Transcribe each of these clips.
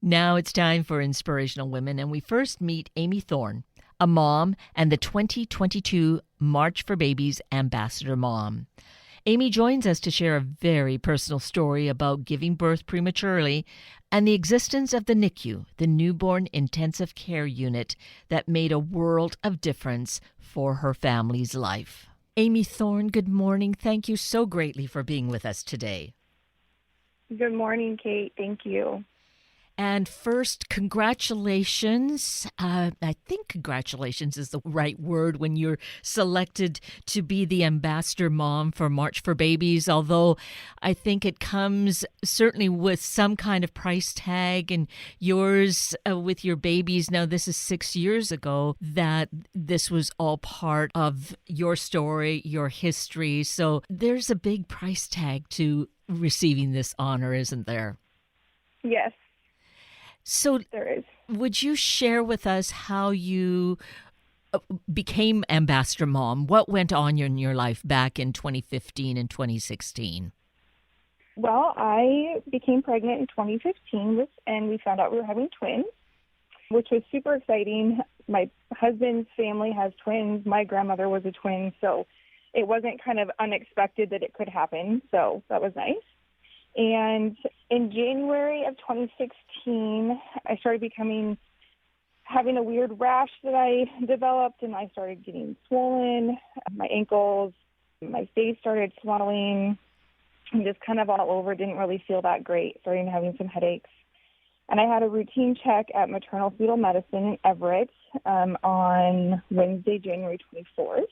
Now it's time for Inspirational Women, and we first meet Amy Thorne, a mom and the 2022 March for Babies Ambassador Mom. Amy joins us to share a very personal story about giving birth prematurely and the existence of the NICU, the Newborn Intensive Care Unit, that made a world of difference for her family's life. Amy Thorne, good morning. Thank you so greatly for being with us today. Good morning, Kate. Thank you. And first, congratulations. I think congratulations is the right word when you're selected to be the ambassador mom for March for Babies, although I think it comes certainly with some kind of price tag, and yours with your babies. Now, this is 6 years ago that this was all part of your story, your history. So there's a big price tag to receiving this honor, isn't there? Yes. So there is. Would you share with us how you became ambassador mom? What went on in your life back in 2015 and 2016? Well, I became pregnant in 2015, and we found out we were having twins, which was super exciting. My husband's family has twins. My grandmother was a twin, so it wasn't kind of unexpected that it could happen, so that was nice. And in January of 2016, I started having a weird rash that I developed, and I started getting swollen. My ankles, my face started swelling, and just kind of all over. Didn't really feel that great, starting having some headaches. And I had a routine check at maternal fetal medicine in Everett on Wednesday, January 24th.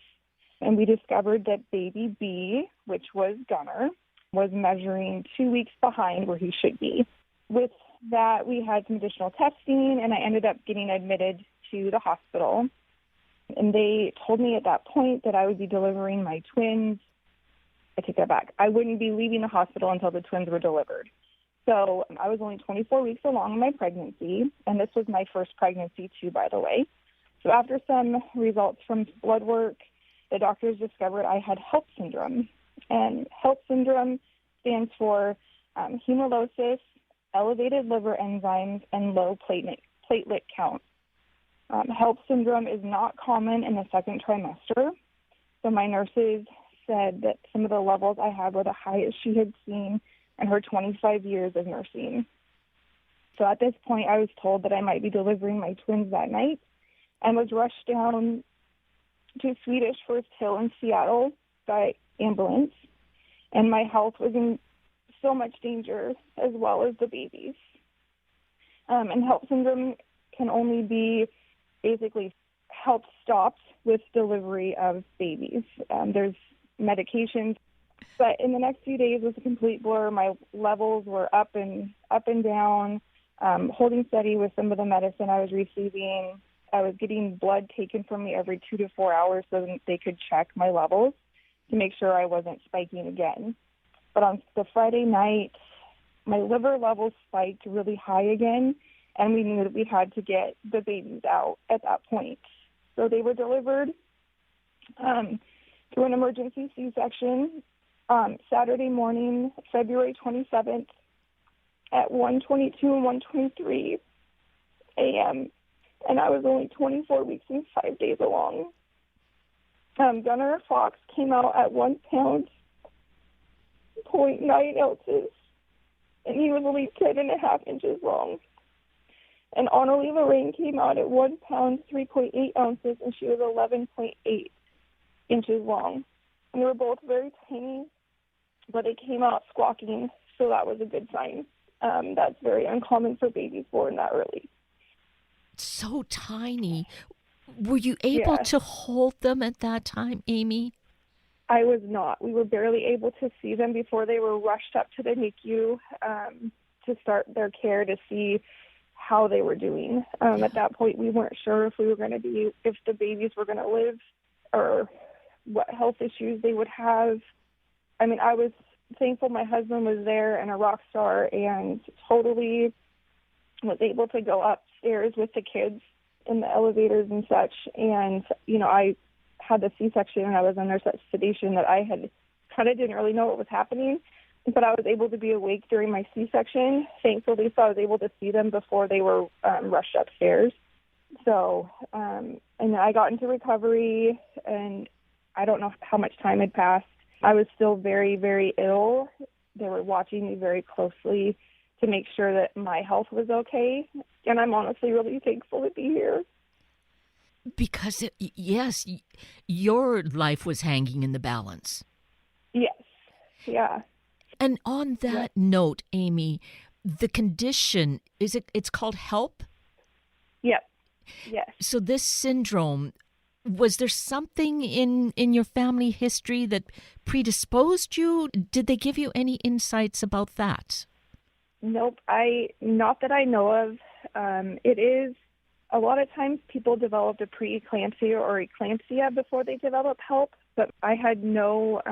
And we discovered that baby B, which was Gunner, was measuring 2 weeks behind where he should be. With that, we had some additional testing, and I ended up getting admitted to the hospital. And they told me at that point that I would be delivering my twins. I take that back. I wouldn't be leaving the hospital until the twins were delivered. So I was only 24 weeks along in my pregnancy, and this was my first pregnancy too, by the way. So after some results from blood work, the doctors discovered I had HELLP syndrome. And HELLP syndrome stands for hemolysis, elevated liver enzymes, and low platelet count. HELLP syndrome is not common in the second trimester. So my nurses said that some of the levels I had were the highest she had seen in her 25 years of nursing. So at this point, I was told that I might be delivering my twins that night and was rushed down to Swedish First Hill in Seattle by ambulance, and my health was in so much danger, as well as the babies. And HELLP syndrome can only be basically help stopped with delivery of babies. There's medications, but in the next few days it was a complete blur. My levels were up and down, holding steady with some of the medicine I was receiving. I was getting blood taken from me every 2 to 4 hours so that they could check my levels to make sure I wasn't spiking again. But on the Friday night, my liver levels spiked really high again, and we knew that we had to get the babies out at that point. So they were delivered through an emergency C-section Saturday morning, February 27th at 1:22 and 1:23 a.m., and I was only 24 weeks and 5 days along. Gunner Fox came out at 1 pound, 0.9 ounces, and he was only 10.5 inches long. And Annalie Lorraine came out at 1 pound, 3.8 ounces, and she was 11.8 inches long. And they were both very tiny, but they came out squawking, so that was a good sign. That's very uncommon for babies born that early. So tiny. Were you able to hold them at that time, Amy? I was not. We were barely able to see them before they were rushed up to the NICU to start their care to see how they were doing. At that point, we weren't sure if the babies were going to live or what health issues they would have. I mean, I was thankful my husband was there and a rock star and totally was able to go upstairs with the kids in the elevators and such. And, I had the C-section and I was under such sedation that I had kind of didn't really know what was happening. but I was able to be awake during my C-section, thankfully, so I was able to see them before they were rushed upstairs. So, and I got into recovery, and I don't know how much time had passed. I was still very, very ill. They were watching me very closely to make sure that my health was okay, and I'm honestly really thankful to be here. Because, yes, your life was hanging in the balance. Yes, yeah. And on Yep. that note, Amy, the condition, it's called HELP? Yep. Yes. So this syndrome, was there something in your family history that predisposed you? Did they give you any insights about that? Nope. Not that I know of. It is a lot of times people develop a preeclampsia or eclampsia before they develop HELP, but I had no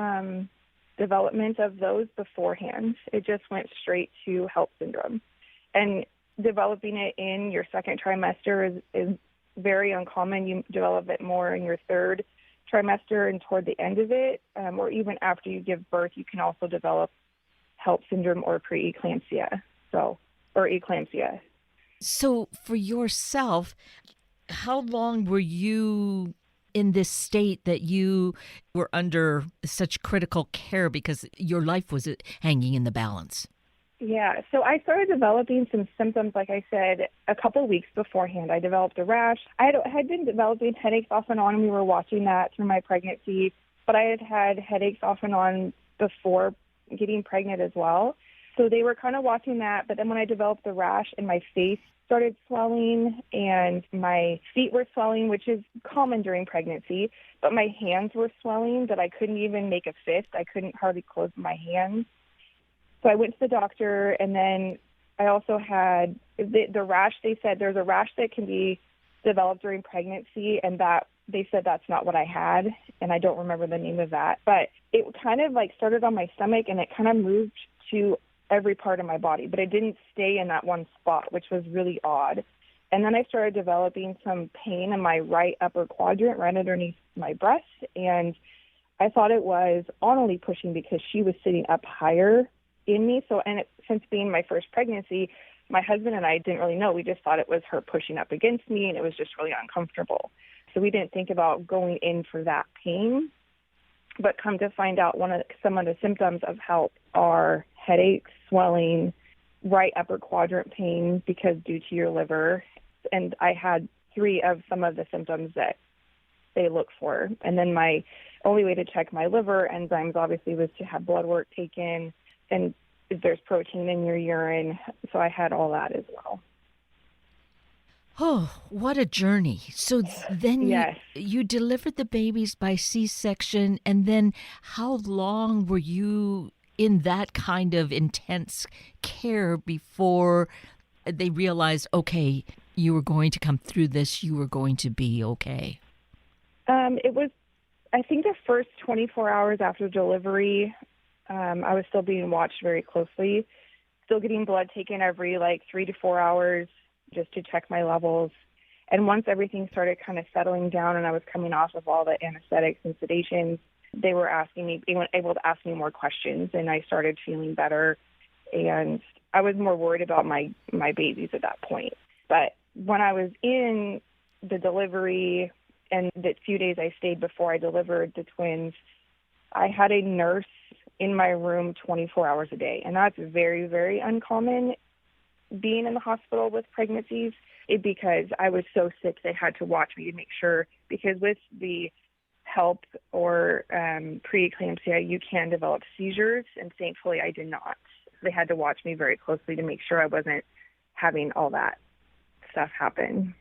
development of those beforehand. It just went straight to HELP syndrome. And developing it in your second trimester is very uncommon. You develop it more in your third trimester and toward the end of it, or even after you give birth, you can also develop HELP syndrome or preeclampsia, or eclampsia. So for yourself, how long were you in this state that you were under such critical care because your life was hanging in the balance? Yeah, so I started developing some symptoms, like I said, a couple weeks beforehand. I developed a rash. I had been developing headaches off and on. We were watching that through my pregnancy, but I had had headaches off and on before getting pregnant as well. So they were kind of watching that, but then when I developed the rash and my face started swelling and my feet were swelling, which is common during pregnancy, but my hands were swelling that I couldn't even make a fist. I couldn't hardly close my hands. So I went to the doctor, and then I also had the rash. They said there's a rash that can be developed during pregnancy, and that they said that's not what I had, and I don't remember the name of that. But it kind of like started on my stomach, and it kind of moved to every part of my body, but it didn't stay in that one spot, which was really odd. And then I started developing some pain in my right upper quadrant, right underneath my breast, and I thought it was Annalie pushing because she was sitting up higher in me. So, since being my first pregnancy, my husband and I didn't really know. We just thought it was her pushing up against me, and it was just really uncomfortable. So we didn't think about going in for that pain. But come to find out, some of the symptoms of HELP are headaches, swelling, right upper quadrant pain because due to your liver. And I had 3 of some of the symptoms that they look for. And then my only way to check my liver enzymes obviously was to have blood work taken, and if there's protein in your urine. So I had all that as well. Oh, what a journey. So then Yes. you delivered the babies by C-section, and then how long were you in that kind of intense care before they realized, okay, you were going to come through this, you were going to be okay? It was, I think, the first 24 hours after delivery, I was still being watched very closely, still getting blood taken every 3 to 4 hours just to check my levels. And once everything started kind of settling down and I was coming off of all the anesthetics and sedations, they were able to ask me more questions, and I started feeling better. And I was more worried about my babies at that point. But when I was in the delivery and the few days I stayed before I delivered the twins, I had a nurse in my room 24 hours a day. And that's very, very uncommon being in the hospital with pregnancies, because I was so sick they had to watch me to make sure, because with the HELP or preeclampsia, you can develop seizures, and thankfully I did not. They had to watch me very closely to make sure I wasn't having all that stuff happen.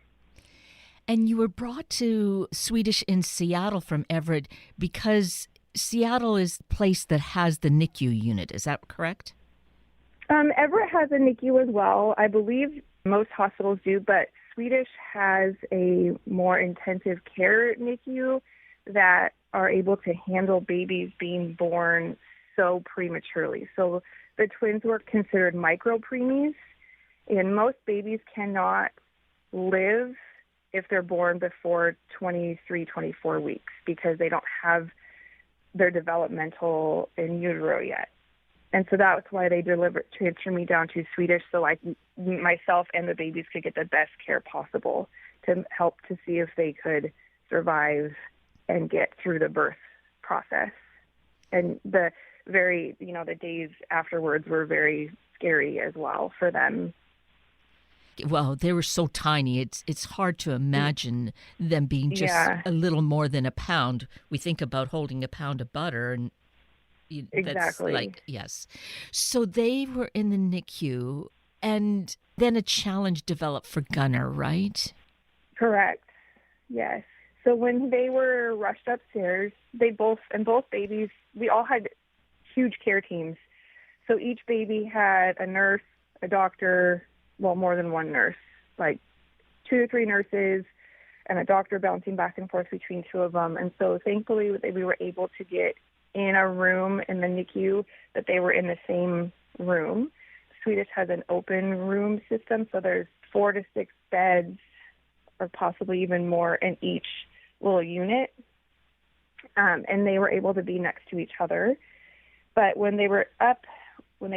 And you were brought to Swedish in Seattle from Everett because Seattle is the place that has the NICU unit. Is that correct? Everett has a NICU as well. I believe most hospitals do, but Swedish has a more intensive care NICU that are able to handle babies being born so prematurely. So the twins were considered micro-preemies, and most babies cannot live if they're born before 23, 24 weeks because they don't have their developmental in utero yet. And so that's why they transferred me down to Swedish, so myself and the babies could get the best care possible to help to see if they could survive and get through the birth process. And the days afterwards were very scary as well for them. Well, they were so tiny. It's hard to imagine them being just Yeah, a little more than a pound. We think about holding a pound of butter, and that's exactly. like, yes. So they were in the NICU, and then a challenge developed for Gunnar, right? Correct. Yes. So when they were rushed upstairs, both babies, we all had huge care teams. So each baby had a nurse, a doctor, well, more than one nurse, like 2 to 3 nurses and a doctor bouncing back and forth between two of them. And so thankfully we were able to get in a room in the NICU that they were in the same room. Swedish has an open room system, so there's 4 to 6 beds or possibly even more in each little unit. And they were able to be next to each other. But when they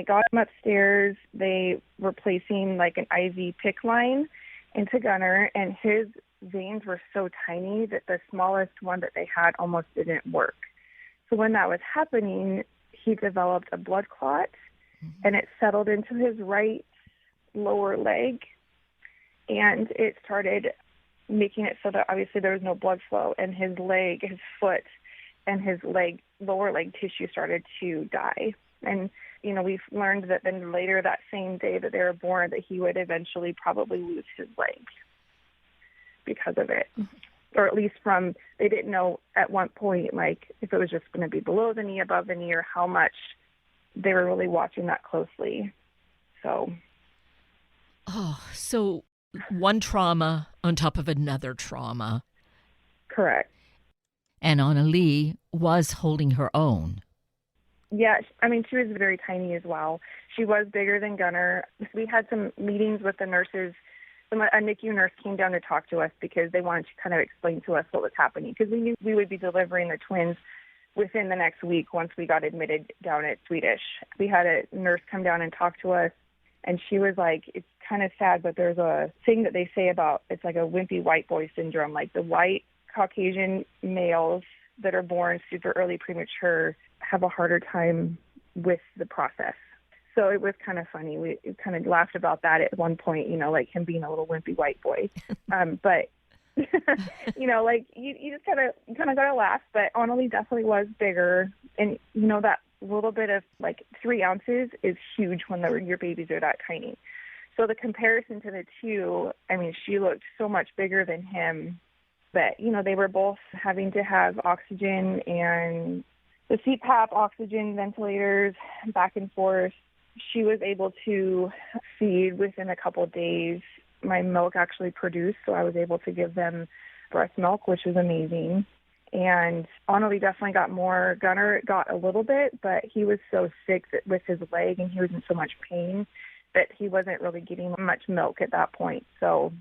got them upstairs, they were placing like an IV PICC line into Gunnar, and his veins were so tiny that the smallest one that they had almost didn't work. So when that was happening, he developed a blood clot, and it settled into his right lower leg, and it started making it so that obviously there was no blood flow, and his foot, and his lower leg tissue started to die. And, we've learned that then later that same day that they were born that he would eventually probably lose his leg because of it. Or at least they didn't know at one point, like, if it was just going to be below the knee, above the knee, or how much they were really watching that closely. So. Oh, so one trauma on top of another trauma. Correct. And Annalie was holding her own. Yeah, she was very tiny as well. She was bigger than Gunnar. We had some meetings with the nurses. A NICU nurse came down to talk to us because they wanted to kind of explain to us what was happening, because we knew we would be delivering the twins within the next week once we got admitted down at Swedish. We had a nurse come down and talk to us, and she was like, it's kind of sad, but there's a thing that they say about, it's like a wimpy white boy syndrome, like the white Caucasian males that are born super early premature have a harder time with the process. So it was kind of funny. We kind of laughed about that at one point, like him being a little wimpy white boy. But, like you just kind of got to laugh. But Annalie definitely was bigger. And, that little bit of like 3 ounces is huge when your babies are that tiny. So the comparison to the two, she looked so much bigger than him. But, they were both having to have oxygen and the CPAP, oxygen ventilators, back and forth. She was able to feed within a couple of days. My milk actually produced, so I was able to give them breast milk, which was amazing. And Annalie definitely got more. Gunnar got a little bit, but he was so sick with his leg, and he was in so much pain that he wasn't really getting much milk at that point. So,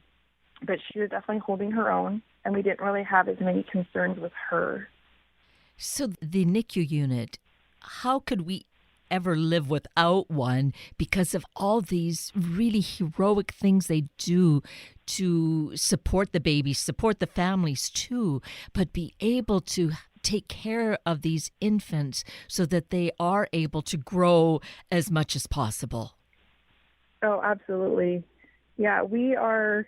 but she was definitely holding her own, and we didn't really have as many concerns with her. So the NICU unit, how could we ever live without one because of all these really heroic things they do to support the babies, support the families too, but be able to take care of these infants so that they are able to grow as much as possible? Oh, absolutely. Yeah, we are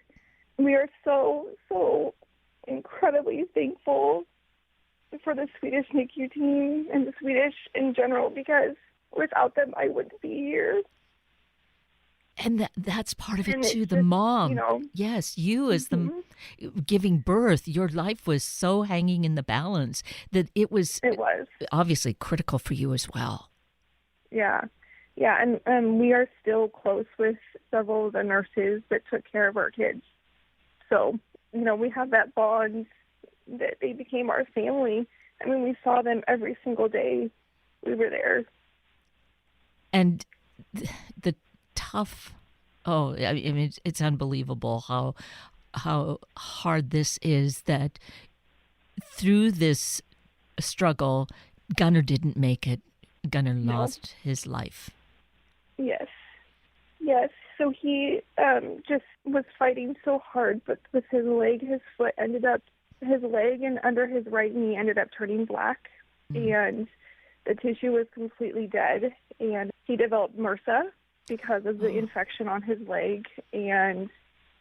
so incredibly thankful for the Swedish NICU team and the Swedish in general, because without them, I wouldn't be here. And that's part of it And too. it's The just, mom, yes, you as the giving birth, your life was so hanging in the balance that it was obviously critical for you as well. Yeah. Yeah, and we are still close with several of the nurses that took care of our kids. So, we have that bond that they became our family. We saw them every single day we were there. And the tough, it's unbelievable how hard this is, that through this struggle, Gunnar didn't make it. Gunnar No. lost his life. Yes. Yes. So he just was fighting so hard, but with his leg, his leg and under his right knee ended up turning black, and the tissue was completely dead. And he developed MRSA because of the infection on his leg, and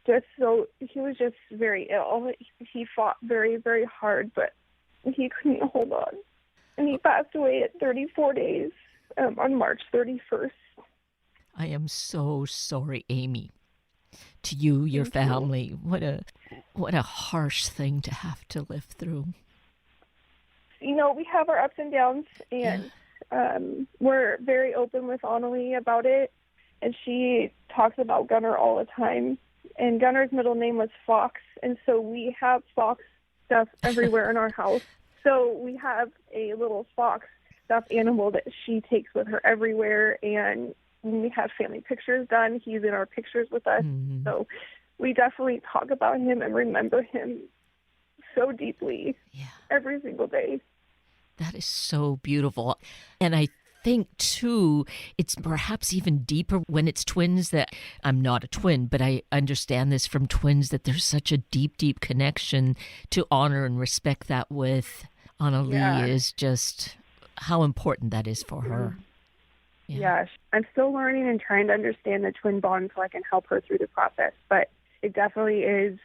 he was just very ill. He fought very, very hard, but he couldn't hold on. And he passed away at 34 days on March 31st. I am so sorry, Amy. To you, your Thank you. family. What a harsh thing to have to live through. We have our ups and downs, and we're very open with Annalie about it. And she talks about Gunnar all the time. And Gunnar's middle name was Fox, and so we have Fox stuff everywhere in our house. So we have a little fox stuffed animal that she takes with her everywhere, and when we have family pictures done, he's in our pictures with us. So we definitely talk about him and remember him so deeply every single day. That is so beautiful. And I think, too, it's perhaps even deeper when it's twins. That I'm not a twin, but I understand this from twins, that there's such a deep, deep connection to honor and respect that with Annalie is just how important that is for her. Yeah, I'm still learning and trying to understand the twin bond so I can help her through the process. But it definitely is,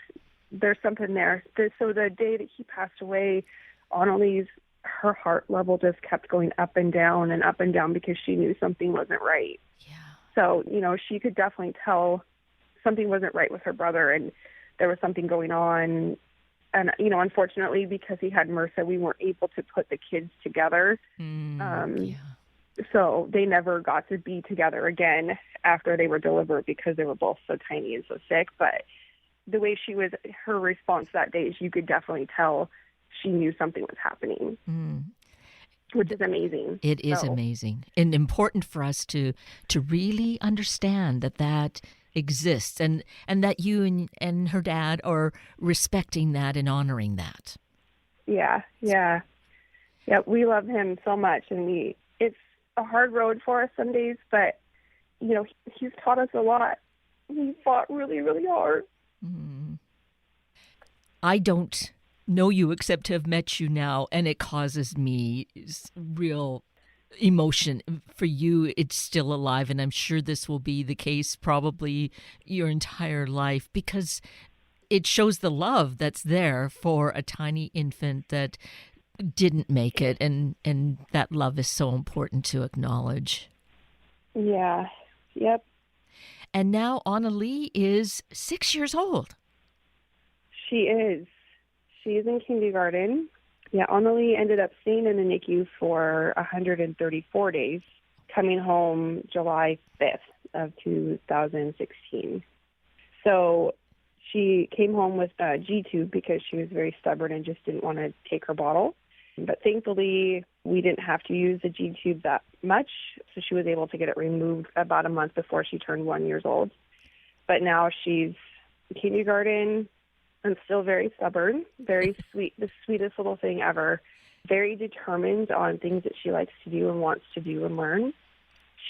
there's something there. So the day that he passed away, Annalie's, her heart level just kept going up and down because she knew something wasn't right. Yeah. So, she could definitely tell something wasn't right with her brother, and there was something going on. And, unfortunately, because he had MRSA, we weren't able to put the kids together. So they never got to be together again after they were delivered because they were both so tiny and so sick. But the way her response that day, you could definitely tell she knew something was happening, which is amazing. It is amazing and important for us to really understand that exists and that you and her dad are respecting that and honoring that. Yeah. We love him so much, and it's a hard road for us some days, but he's taught us a lot. He fought really, really hard. I don't know you except to have met you now, and it causes me real emotion. For you, it's still alive, and I'm sure this will be the case probably your entire life, because it shows the love that's there for a tiny infant that didn't make it, and that love is so important to acknowledge. Yeah. Yep. And now Annalie is 6 years old. She is. She's in kindergarten. Yeah, Annalie ended up staying in the NICU for 134 days, coming home July 5th of 2016. So she came home with a G-tube because she was very stubborn and just didn't want to take her bottle. But thankfully, we didn't have to use the G-tube that much, so she was able to get it removed about a month before she turned 1 year old. But now she's in kindergarten and still very stubborn, very sweet, the sweetest little thing ever, very determined on things that she likes to do and wants to do and learn.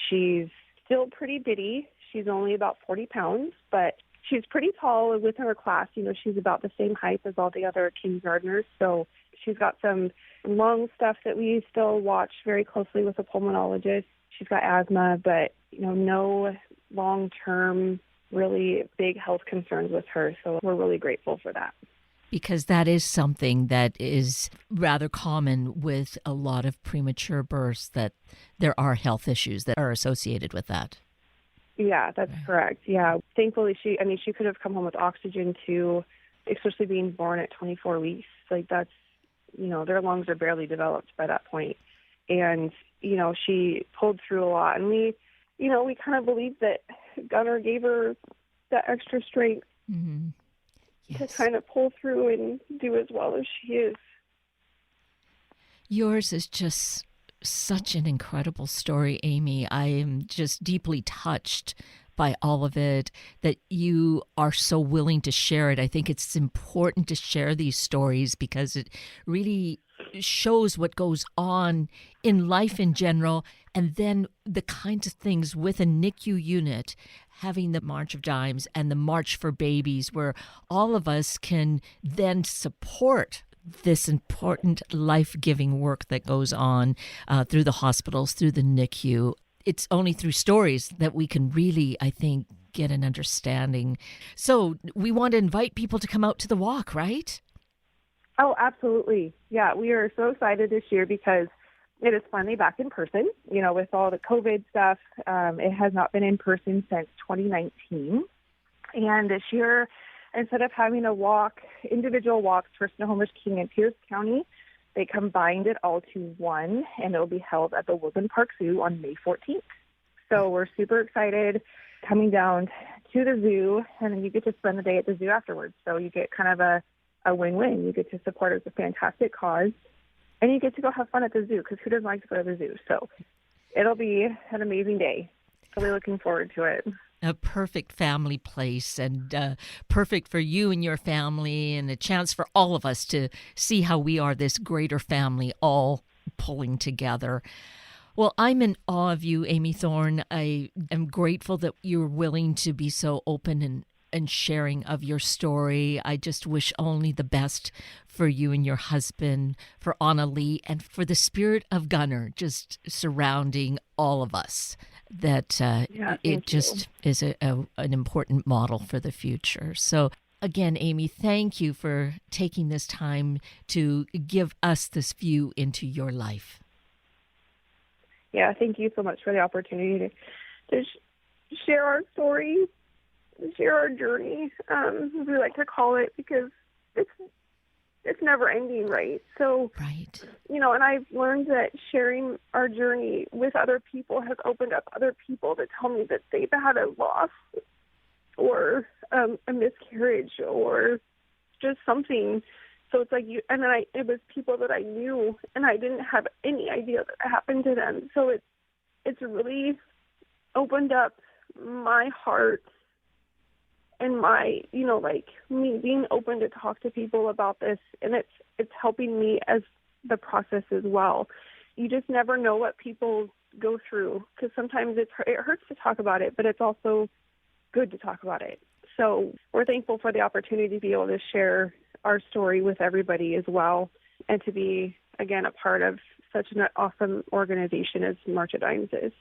She's still pretty bitty. She's only about 40 pounds, but she's pretty tall within her class. She's about the same height as all the other kindergartners, so she's got some lung stuff that we still watch very closely with a pulmonologist. She's got asthma, but, no long-term, really big health concerns with her. So we're really grateful for that. Because that is something that is rather common with a lot of premature births, that there are health issues that are associated with that. Yeah, that's correct. Yeah. Thankfully, she could have come home with oxygen too, especially being born at 24 weeks. Like that's, their lungs are barely developed by that point. And, she pulled through a lot. And we kind of believe that Gunnar gave her that extra strength to kind of pull through and do as well as she is. Yours is just such an incredible story, Amy. I am just deeply touched by all of it, that you are so willing to share it. I think it's important to share these stories because it really shows what goes on in life in general, and then the kinds of things with a NICU unit, having the March of Dimes and the March for Babies, where all of us can then support this important life-giving work that goes on through the hospitals, through the NICU. It's only through stories that we can really, I think, get an understanding. So we want to invite people to come out to the walk, right? Oh, absolutely. Yeah, we are so excited this year because it is finally back in person. With all the COVID stuff, it has not been in person since 2019. And this year, instead of having a walk, individual walks for Snohomish, King, and Pierce County, they combined it all to one, and it will be held at the Woodland Park Zoo on May 14th. So we're super excited coming down to the zoo, and then you get to spend the day at the zoo afterwards. So you get kind of a win-win. You get to support a fantastic cause, and you get to go have fun at the zoo, because who doesn't like to go to the zoo? So it'll be an amazing day. Really looking forward to it. A perfect family place, and perfect for you and your family, and a chance for all of us to see how we are this greater family all pulling together. Well, I'm in awe of you, Amy Thorne. I am grateful that you're willing to be so open and sharing of your story. I just wish only the best for you and your husband, for Anna Lee, and for the spirit of Gunner just surrounding all of us. That it just is an important model for the future. So again, Amy, thank you for taking this time to give us this view into your life. Yeah, thank you so much for the opportunity to share our story, share our journey, as we like to call it, because it's never ending, right? So, right. And I've learned that sharing our journey with other people has opened up other people to tell me that they've had a loss or a miscarriage or just something. So it's like it was people that I knew, and I didn't have any idea that it happened to them. So it's really opened up my heart and my, me being open to talk to people about this, and it's helping me as the process as well. You just never know what people go through, because sometimes it hurts to talk about it, but it's also good to talk about it. So we're thankful for the opportunity to be able to share our story with everybody as well, and to be, again, a part of such an awesome organization as March of Dimes is.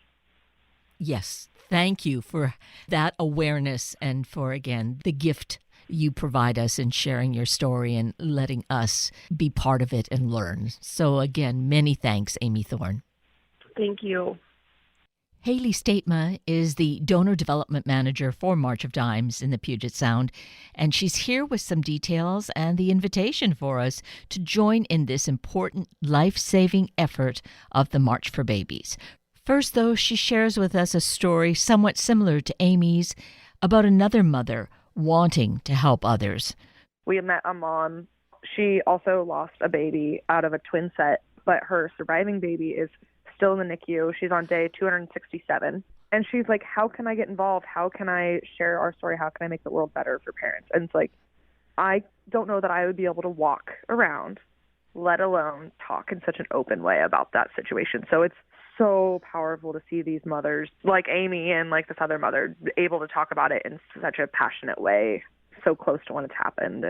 Yes, thank you for that awareness and for, again, the gift you provide us in sharing your story and letting us be part of it and learn. So again, many thanks, Amy Thorne. Thank you. Haley Statema is the Donor Development Manager for March of Dimes in the Puget Sound, and she's here with some details and the invitation for us to join in this important life-saving effort of the March for Babies. First, though, she shares with us a story somewhat similar to Amy's about another mother wanting to help others. We met a mom. She also lost a baby out of a twin set, but her surviving baby is still in the NICU. She's on day 267. And she's like, how can I get involved? How can I share our story? How can I make the world better for parents? And it's like, I don't know that I would be able to walk around, let alone talk in such an open way about that situation. So it's so powerful to see these mothers like Amy and like this other mother able to talk about it in such a passionate way, so close to when it's happened.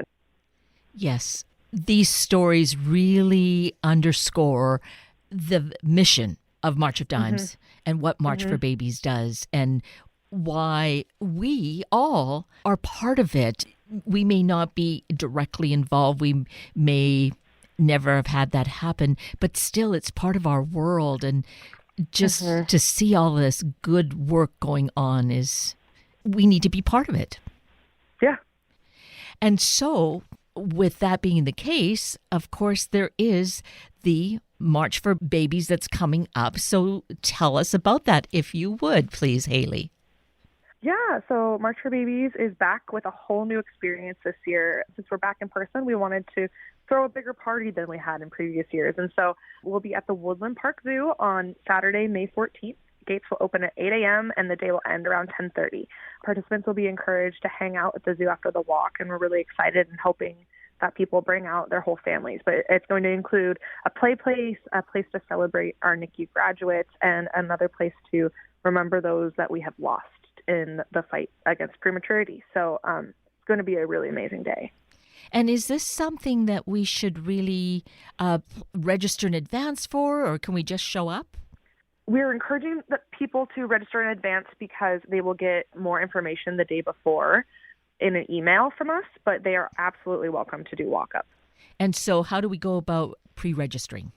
Yes, these stories really underscore the mission of March of Dimes and what March for Babies does, and why we all are part of it. We may not be directly involved. We may never have had that happen, but still it's part of our world. And just to see all this good work going on we need to be part of it. Yeah. And so with that being the case, of course, there is the March for Babies that's coming up. So tell us about that, if you would, please, Haley. Yeah, so March for Babies is back with a whole new experience this year. Since we're back in person, we wanted to throw a bigger party than we had in previous years. And so we'll be at the Woodland Park Zoo on Saturday, May 14th. Gates will open at 8 a.m. and the day will end around 10:30. Participants will be encouraged to hang out at the zoo after the walk, and we're really excited and hoping that people bring out their whole families. But it's going to include a play place, a place to celebrate our NICU graduates, and another place to remember those that we have lost in the fight against prematurity. So it's going to be a really amazing day. And is this something that we should really register in advance for, or can we just show up? We're encouraging the people to register in advance because they will get more information the day before in an email from us, but they are absolutely welcome to do walk-up. And so how do we go about pre-registering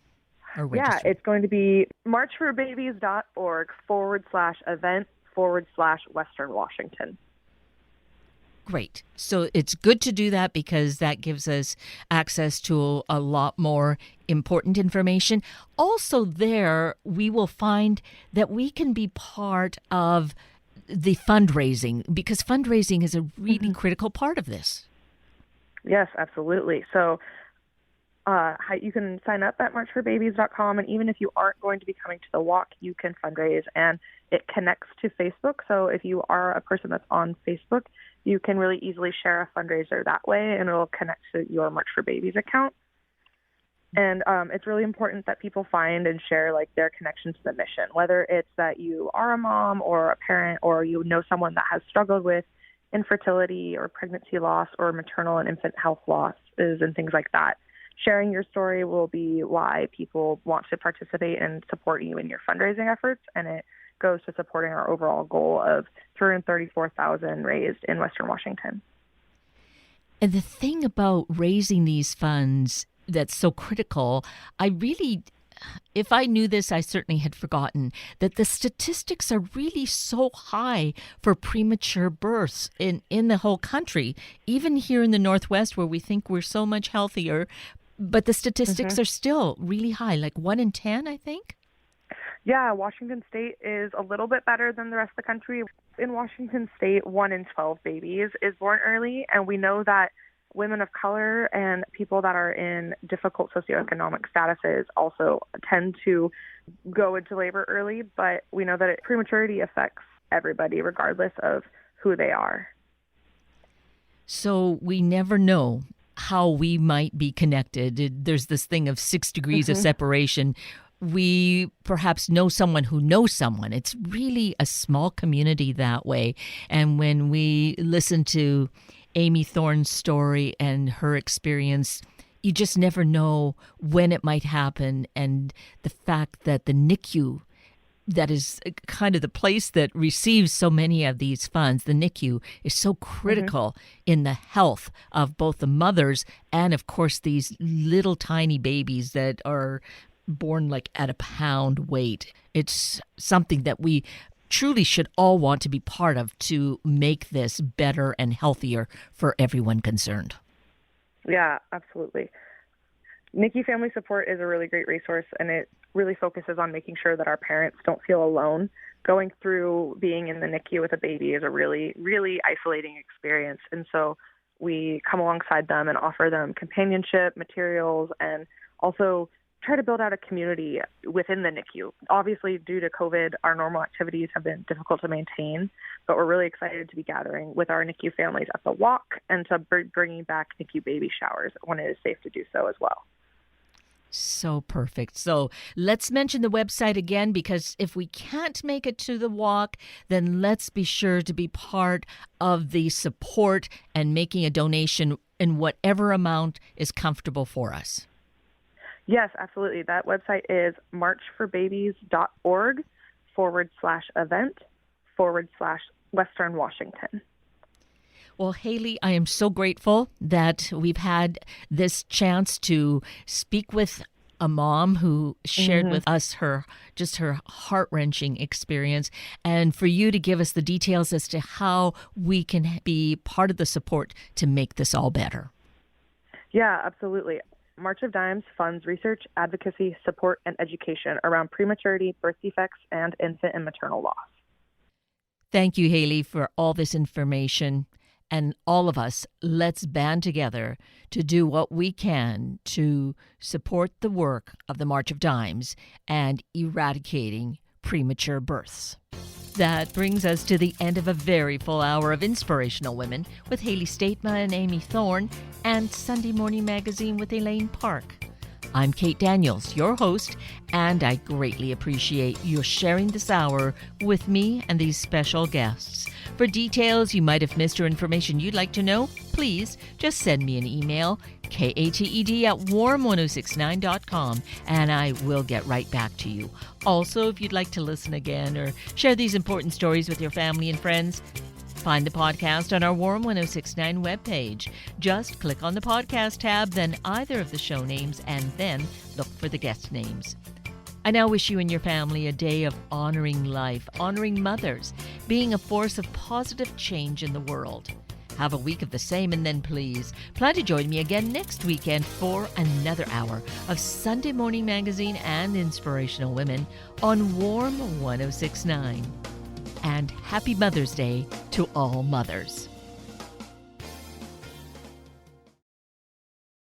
or registering? Yeah, it's going to be marchforbabies.org/event/Western Washington. Great. So it's good to do that because that gives us access to a lot more important information. Also there, we will find that we can be part of the fundraising because fundraising is a really critical part of this. Yes, absolutely. So you can sign up at marchforbabies.com, and even if you aren't going to be coming to the walk, you can fundraise, and it connects to Facebook. So if you are a person that's on Facebook, you can really easily share a fundraiser that way, and it'll connect to your March for Babies account. And it's really important that people find and share like their connection to the mission, whether it's that you are a mom or a parent or you know someone that has struggled with infertility or pregnancy loss or maternal and infant health losses and things like that. Sharing your story will be why people want to participate and support you in your fundraising efforts, and it goes to supporting our overall goal of $334,000 raised in Western Washington. And the thing about raising these funds that's so critical, if I knew this, I certainly had forgotten that the statistics are really so high for premature births in the whole country, even here in the Northwest where we think we're so much healthier. But the statistics are still really high, like 1 in 10, I think. Yeah, Washington State is a little bit better than the rest of the country. In Washington State, 1 in 12 babies is born early, and we know that women of color and people that are in difficult socioeconomic statuses also tend to go into labor early, but we know that prematurity affects everybody regardless of who they are. So we never know how we might be connected. There's this thing of 6 degrees of separation. We perhaps know someone who knows someone. It's really a small community that way. And when we listen to Amy Thorne's story and her experience, you just never know when it might happen. And the fact that the NICU, that is kind of the place that receives so many of these funds, the NICU is so critical in the health of both the mothers and, of course, these little tiny babies that are born like at a pound weight. It's something that we truly should all want to be part of to make this better and healthier for everyone concerned. Yeah, absolutely. NICU Family Support is a really great resource, and it really focuses on making sure that our parents don't feel alone. Going through being in the NICU with a baby is a really, really isolating experience, and so we come alongside them and offer them companionship, materials, and also try to build out a community within the NICU. Obviously, due to COVID, our normal activities have been difficult to maintain, but we're really excited to be gathering with our NICU families at the walk and to bringing back NICU baby showers when it is safe to do so as well. So perfect. So let's mention the website again, because if we can't make it to the walk, then let's be sure to be part of the support and making a donation in whatever amount is comfortable for us. Yes, absolutely. That website is marchforbabies.org/event/Western Washington. Well, Haley, I am so grateful that we've had this chance to speak with a mom who shared with us her heart-wrenching experience, and for you to give us the details as to how we can be part of the support to make this all better. Yeah, absolutely. March of Dimes funds research, advocacy, support, and education around prematurity, birth defects, and infant and maternal loss. Thank you, Haley, for all this information. And all of us, let's band together to do what we can to support the work of the March of Dimes and eradicating premature births. That brings us to the end of a very full hour of Inspirational Women with Haley Statema and Amy Thorne, and Sunday Morning Magazine with Elaine Park. I'm Kate Daniels, your host, and I greatly appreciate you sharing this hour with me and these special guests. For details you might have missed or information you'd like to know, please just send me an email, kated@warm1069.com, and I will get right back to you. Also, if you'd like to listen again or share these important stories with your family and friends, find the podcast on our Warm 1069 webpage. Just click on the podcast tab, then either of the show names, and then look for the guest names. I now wish you and your family a day of honoring life, honoring mothers, being a force of positive change in the world. Have a week of the same, and then please plan to join me again next weekend for another hour of Sunday Morning Magazine and Inspirational Women on Warm 1069. And happy Mother's Day to all mothers.